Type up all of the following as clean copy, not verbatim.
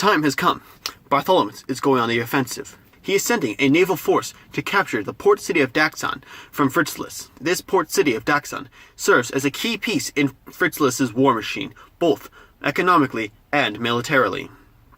time has come. Bartholomits is going on the offensive. He is sending a naval force to capture the port city of Dax'an from Fritzolas. This port city of Dax'an serves as a key piece in Fritzolas' war machine, both economically and militarily.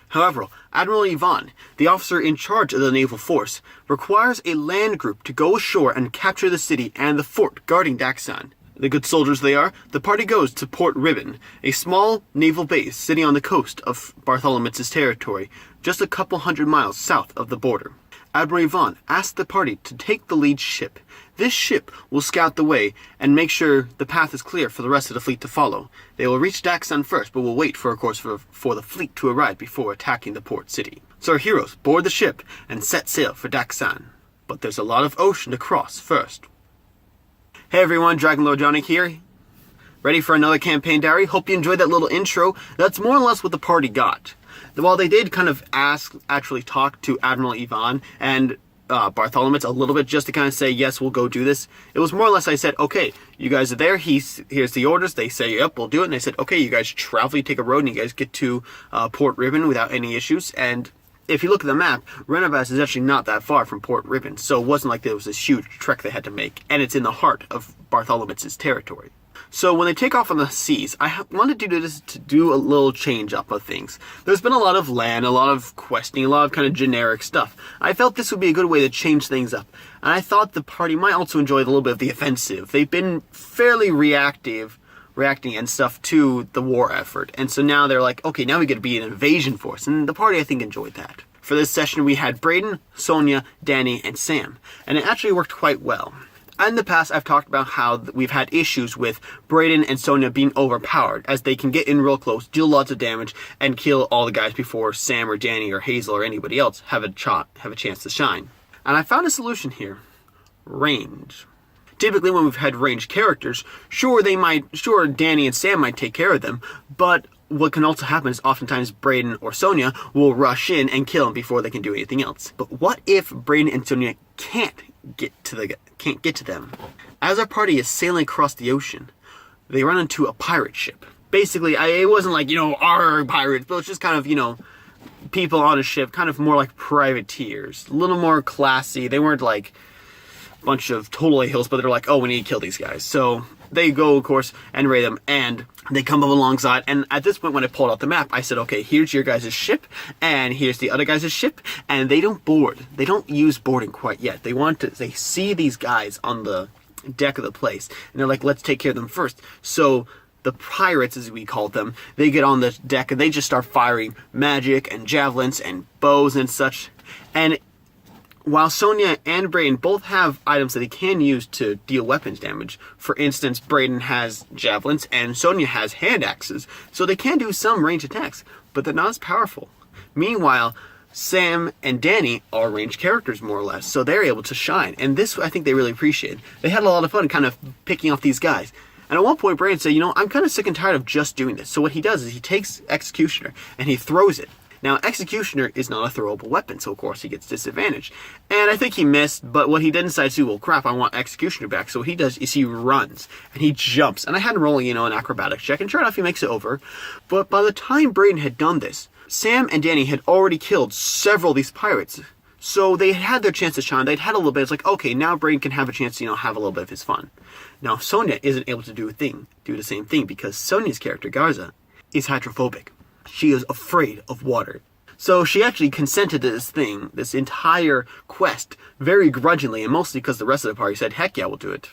However, Admiral Ivan, the officer in charge of the naval force, requires a land group to go ashore and capture the city and the fort guarding Dax'an. The good soldiers they are, the party goes to Port Ribbon, a small naval base sitting on the coast of Bartholomits' territory, just a couple 100 miles south of the border. Admiral Ivan asks the party to take the lead ship. This ship will scout the way and make sure the path is clear for the rest of the fleet to follow. They will reach Dax'an first, but will wait for the fleet to arrive before attacking the port city. So our heroes board the ship and set sail for Dax'an. But there's a lot of ocean to cross first. Hey everyone, Dragon Lord Johnny here. Ready for another campaign diary? Hope you enjoyed that little intro. That's more or less what the party got. While they did kind of actually talk to Admiral Ivan and Bartholomits a little bit just to kind of say, yes, we'll go do this. It was more or less I said, okay, you guys are there. Here's the orders. They say, yep, we'll do it. And they said, okay, you guys travel, you take a road, and you guys get to Port Ribbon without any issues. And if you look at the map, Renovas is actually not that far from Port Ribbon, so it wasn't like there was this huge trek they had to make, and it's in the heart of Bartholomits' territory. So when they take off on the seas, I wanted to do this to do a little change up of things. There's been a lot of land, a lot of questing, a lot of kind of generic stuff. I felt this would be a good way to change things up, and I thought the party might also enjoy a little bit of the offensive. They've been fairly reacting and stuff to the war effort. And so now they're like, okay, now we get to be an invasion force. And the party, I think, enjoyed that. For this session, we had Brayden, Sonia, Danny, and Sam. And it actually worked quite well. In the past, I've talked about how we've had issues with Brayden and Sonia being overpowered, as they can get in real close, deal lots of damage, and kill all the guys before Sam or Danny or Hazel or anybody else have a chance to shine. And I found a solution here. Range. Typically, when we've had ranged characters, sure, Danny and Sam might take care of them, but what can also happen is oftentimes Brayden or Sonia will rush in and kill them before they can do anything else. But what if Brayden and Sonia can't get to them? As our party is sailing across the ocean, they run into a pirate ship. Basically, it wasn't like, our pirates, but it's just kind of, people on a ship, kind of more like privateers, a little more classy. They weren't like bunch of total a-hills, but they're like, oh, we need to kill these guys. So they go, of course, and raid them, and they come up alongside. And at this point, when I pulled out the map, I said, okay, here's your guys' ship, and here's the other guys' ship, and they don't board. They don't use boarding quite yet. They see these guys on the deck of the place, and they're like, let's take care of them first. So the pirates, as we called them, they get on the deck, and they just start firing magic and javelins and bows and such. And while Sonia and Brayden both have items that they can use to deal weapons damage, for instance, Brayden has javelins and Sonia has hand axes, so they can do some ranged attacks, but they're not as powerful. Meanwhile, Sam and Danny are ranged characters, more or less, so they're able to shine, and this I think they really appreciated. They had a lot of fun kind of picking off these guys. And at one point, Brayden said, I'm kind of sick and tired of just doing this. So what he does is he takes Executioner and he throws it. Now, Executioner is not a throwable weapon, so of course he gets disadvantaged. And I think he missed, but what he did decide to do, well, crap, I want Executioner back. So what he does is he runs, and he jumps. And I had him rolling, an acrobatics check, and sure enough, he makes it over. But by the time Brayden had done this, Sam and Danny had already killed several of these pirates. So they had their chance to shine. They'd had a little bit. It's like, okay, now Brayden can have a chance to, have a little bit of his fun. Now, Sonia isn't able to do the same thing, because Sonia's character, Garza, is hydrophobic. She is afraid of water. So she actually consented to this entire quest, very grudgingly, and mostly because the rest of the party said, heck yeah, we'll do it.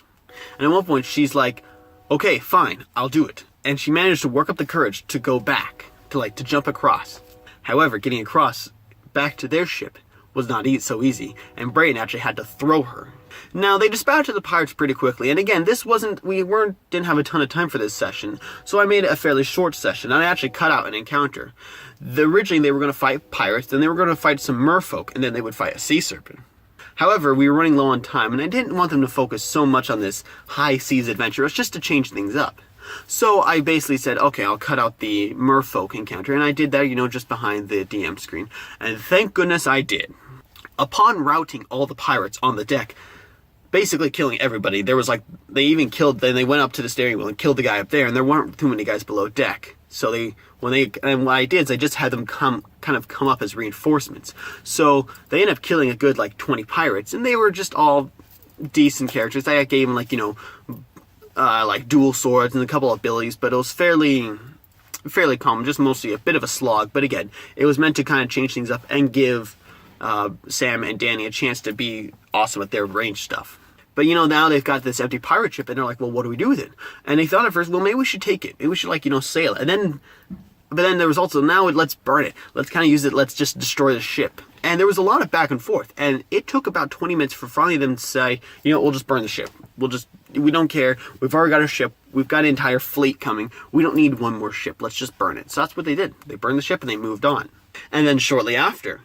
And at one point, she's like, okay, fine, I'll do it. And she managed to work up the courage to go back, to jump across. However, getting across back to their ship was not so easy, and Brayden actually had to throw her. Now, they dispatched the pirates pretty quickly, and again, didn't have a ton of time for this session, so I made it a fairly short session, and I actually cut out an encounter. Originally, they were going to fight pirates, then they were going to fight some merfolk, and then they would fight a sea serpent. However, we were running low on time, and I didn't want them to focus so much on this high seas adventure. It was just to change things up. So I basically said, okay, I'll cut out the merfolk encounter, and I did that, just behind the DM screen. And thank goodness I did. Upon routing all the pirates on the deck, basically killing everybody, they even killed, then they went up to the steering wheel and killed the guy up there, and there weren't too many guys below deck. So and what I did is I just had them come up as reinforcements. So they ended up killing a good like 20 pirates, and they were just all decent characters. I gave them like, like dual swords and a couple of abilities, but it was fairly common, just mostly a bit of a slog. But again, it was meant to kind of change things up and give Sam and Danny a chance to be awesome at their range stuff. But now they've got this empty pirate ship, and they're like, well, what do we do with it? And they thought at first, well, maybe we should take it. Maybe we should sail it. But then there was also, now let's burn it. Let's kind of use it. Let's just destroy the ship. And there was a lot of back and forth. And it took about 20 minutes for finally them to say, we'll just burn the ship. We don't care. We've already got a ship. We've got an entire fleet coming. We don't need one more ship. Let's just burn it. So that's what they did. They burned the ship and they moved on. And then shortly after,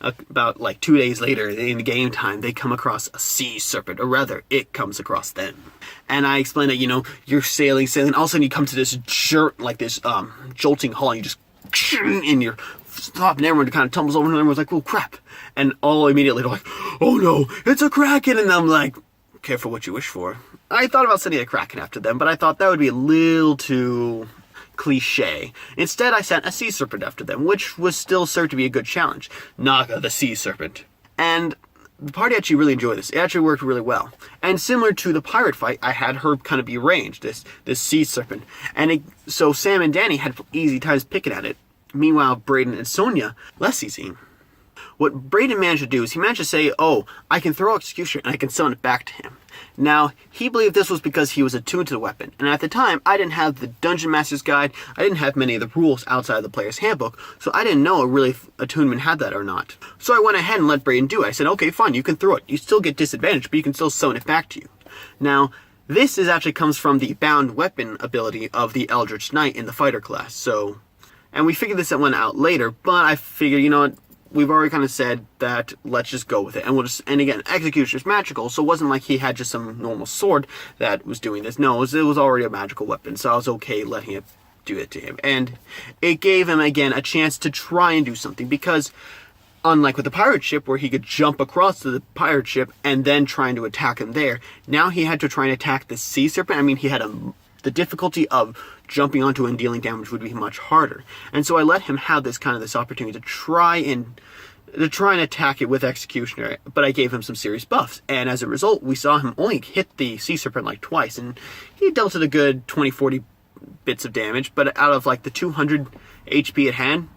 about like 2 days later in the game time, they come across a sea serpent, or rather, it comes across them. And I explained that, you're sailing, all of a sudden you come to this jolting hull, and you just, and you're stopped, and everyone kind of tumbles over, and everyone's like, oh crap. And all immediately they're like, oh no, it's a kraken. And I'm like, careful what you wish for. I thought about sending a kraken after them, but I thought that would be a little too cliche. Instead, I sent a sea serpent after them, which was still served to be a good challenge. Naga the sea serpent. And the party actually really enjoyed this. It actually worked really well. And similar to the pirate fight, I had her kind of be ranged, this sea serpent. And so Sam and Danny had easy times picking at it. Meanwhile, Braden and Sonia, less easy. What Braden managed to do is he managed to say, oh, I can throw Executioner and I can summon it back to him. Now, he believed this was because he was attuned to the weapon. And at the time, I didn't have the Dungeon Master's Guide. I didn't have many of the rules outside of the player's handbook. So I didn't know really if attunement had that or not. So I went ahead and let Braden do it. I said, okay, fine, you can throw it. You still get disadvantage, but you can still summon it back to you. Now, this actually comes from the bound weapon ability of the Eldritch Knight in the fighter class. And we figured this one out later, but I figured, we've already kind of said that let's just go with it. And again, Executioner's magical, so it wasn't like he had just some normal sword that was doing this. No, it was already a magical weapon, so I was okay letting it do it to him. And it gave him, again, a chance to try and do something, because unlike with the pirate ship, where he could jump across to the pirate ship and then trying to attack him there, now he had to try and attack the sea serpent. I mean, he had the difficulty of jumping onto and dealing damage would be much harder. And so I let him have this opportunity to try and attack it with Executioner, but I gave him some serious buffs. And as a result, we saw him only hit the sea serpent like twice, and he dealt it a good 20-40 bits of damage, but out of like the 200 HP at hand,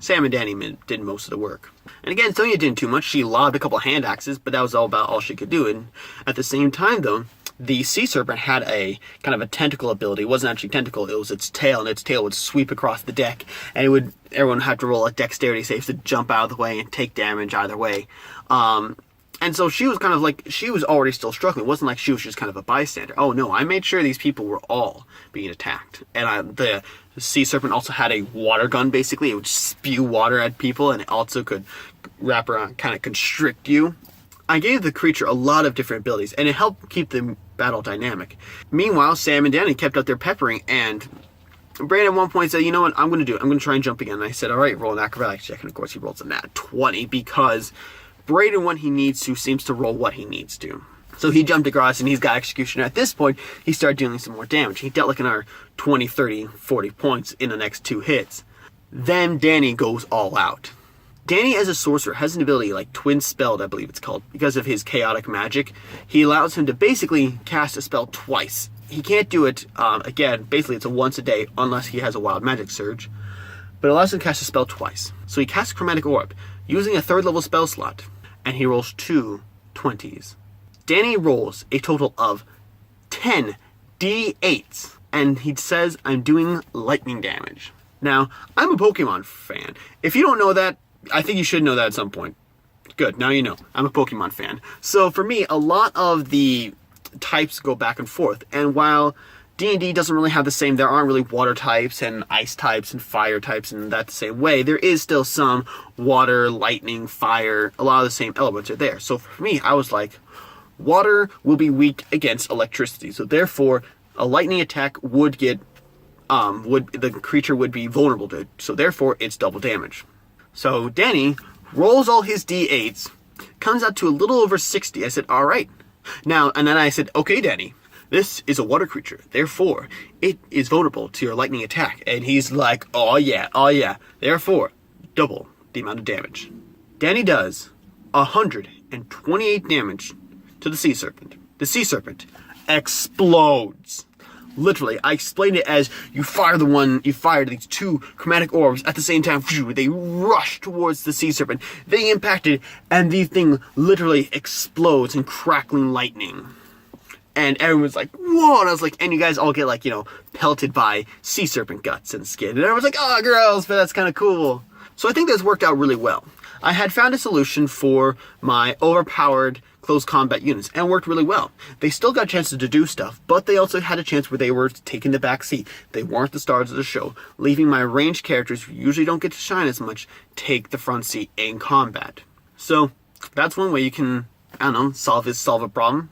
Sam and Danny did most of the work. And again, Sonya didn't too much. She lobbed a couple hand axes, but that was all she could do. And at the same time, though, the sea serpent had a kind of a tentacle ability. It wasn't actually tentacle, it was its tail, and its tail would sweep across the deck, and everyone would have to roll a dexterity save to jump out of the way and take damage either way. And so she was kind of like, she was already still struggling. It wasn't like she was just kind of a bystander. Oh no, I made sure these people were all being attacked. And the sea serpent also had a water gun, basically. It would spew water at people, and it also could wrap around, kind of constrict you. I gave the creature a lot of different abilities, and it helped keep the battle dynamic. Meanwhile, Sam and Danny kept up their peppering, and Brandon at one point said, you know what, I'm going to do it. I'm going to try and jump again. And I said, all right, roll an acrobatics check. And of course, he rolls a nat 20, because Brayden, when he needs to, seems to roll what he needs to. So he jumped across, and he's got Executioner. At this point, he started dealing some more damage. He dealt like another 20, 30, 40 points in the next 2 hits. Then Danny goes all out. Danny, as a sorcerer, has an ability like Twin Spelled, I believe it's called, because of his chaotic magic. He allows him to basically cast a spell twice. He can't do it, again, basically it's a once a day, unless he has a wild magic surge. But it allows him to cast a spell twice. So he casts Chromatic Orb, using a 3rd level spell slot, and he rolls 2 20s. Danny rolls a total of 10 D8s, and he says, I'm doing lightning damage. Now, I'm a Pokemon fan. If you don't know that, I think you should know that at some point. Good, now you know. I'm a Pokemon fan. So for me, a lot of the types go back and forth. And while D&D doesn't really have the same, there aren't really water types and ice types and fire types in that same way, there is still some water, lightning, fire, a lot of the same elements are there. So for me, I was like, water will be weak against electricity. So therefore, a lightning attack would get, the creature would be vulnerable to it. So therefore, it's double damage. So Danny rolls all his D8s, comes out to a little over 60. I said, all right. Now, and then I said, okay, Danny, This is a water creature, therefore, it is vulnerable to your lightning attack. And he's like, oh yeah. Therefore, double the amount of damage. Danny does 128 damage to the sea serpent. The sea serpent explodes. Literally, I explained it as you fire these two chromatic orbs at the same time. They rush towards the sea serpent. They impact it, and the thing literally explodes in crackling lightning. And everyone's like, whoa, and I was like, and you guys all get like, pelted by sea serpent guts and skin. And everyone's like, oh, gross, but that's kind of cool. So I think this worked out really well. I had found a solution for my overpowered close combat units, and worked really well. They still got chances to do stuff, but they also had a chance where they were taking the back seat. They weren't the stars of the show, leaving my ranged characters, who usually don't get to shine as much, take the front seat in combat. So that's one way you can, solve a problem.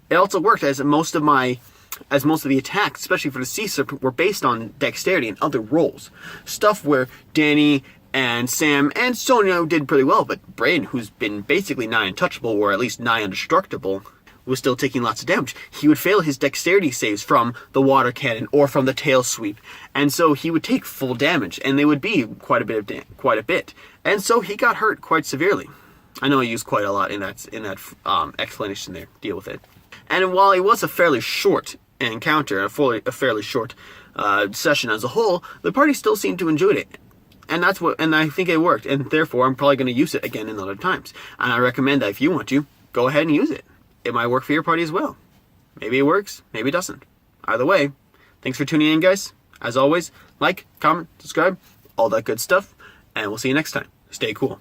It also worked as most of the attacks, especially for the sea serpent, were based on dexterity and other rolls. Stuff where Danny and Sam and Sonia did pretty well, but Braden, who's been basically nigh untouchable, or at least nigh indestructible, was still taking lots of damage. He would fail his dexterity saves from the water cannon or from the tail sweep, and so he would take full damage, and they would be quite a bit. And so he got hurt quite severely. I know I used quite a lot in that explanation there. Deal with it. And while it was a fairly short encounter, a fairly short session as a whole, the party still seemed to enjoy it. And I think it worked, and therefore I'm probably going to use it again in other times. And I recommend that if you want to, go ahead and use it. It might work for your party as well. Maybe it works, maybe it doesn't. Either way, thanks for tuning in, guys. As always, like, comment, subscribe, all that good stuff, and we'll see you next time. Stay cool.